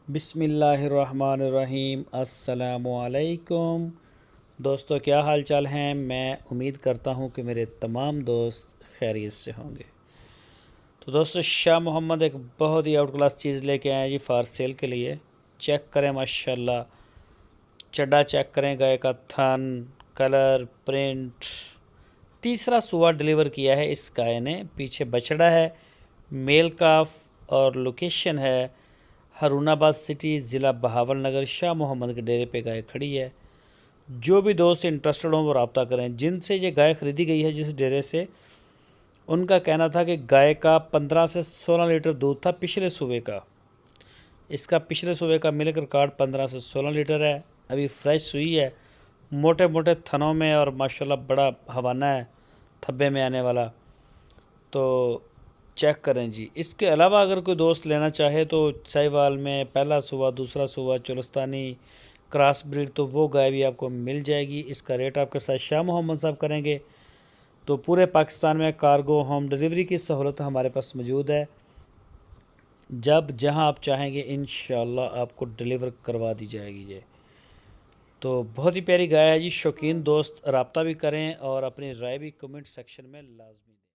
बिस्मिल्लाहिर्रहमानिर्रहीम। अस्सलामुअलैकुम दोस्तों, क्या हाल चाल हैं। मैं उम्मीद करता हूं कि मेरे तमाम दोस्त खैरियत से होंगे। तो दोस्तों, शाह मोहम्मद एक बहुत ही आउट क्लास चीज़ लेके आए हैं जी फॉर सेल के लिए। चेक करें, माशाल्लाह चड्डा चेक करें, गाय का थन, कलर, प्रिंट। तीसरा सुआ डिलीवर किया है इस गाय ने। पीछे बछड़ा है, मेल काफ, और लोकेशन है हरुणाबाद सिटी, ज़िला बहावलनगर। शाह मोहम्मद के डेरे पे गाय खड़ी है। जो भी दोस्त इंटरेस्टेड हों वो रब्ता करें। जिनसे ये गाय ख़रीदी गई है जिस डेरे से, उनका कहना था कि गाय का 15 से 16 लीटर दूध था पिछले सुबह का। इसका पिछले सुबह का मिल्क रिकॉर्ड 15 से 16 लीटर है। अभी फ्रेश हुई है, मोटे मोटे थनों में, और माशाल्लाह बड़ा हवाना है थब्बे में आने वाला। तो चेक करें जी। इसके अलावा अगर कोई दोस्त लेना चाहे तो साहिवाल में पहला सुबह, दूसरा सुबह, चुलस्तानी क्रॉस ब्रीड, तो वो गाय भी आपको मिल जाएगी। इसका रेट आपके साथ शाह मोहम्मद साहब करेंगे। तो पूरे पाकिस्तान में कार्गो होम डिलीवरी की सहूलत हमारे पास मौजूद है। जब जहां आप चाहेंगे इंशाल्लाह आपको डिलीवर करवा दी जाएगी ये। तो बहुत ही प्यारी गाय है जी। शौकीन दोस्त रब्ता भी करें और अपनी राय भी कमेंट सेक्शन में लाजमी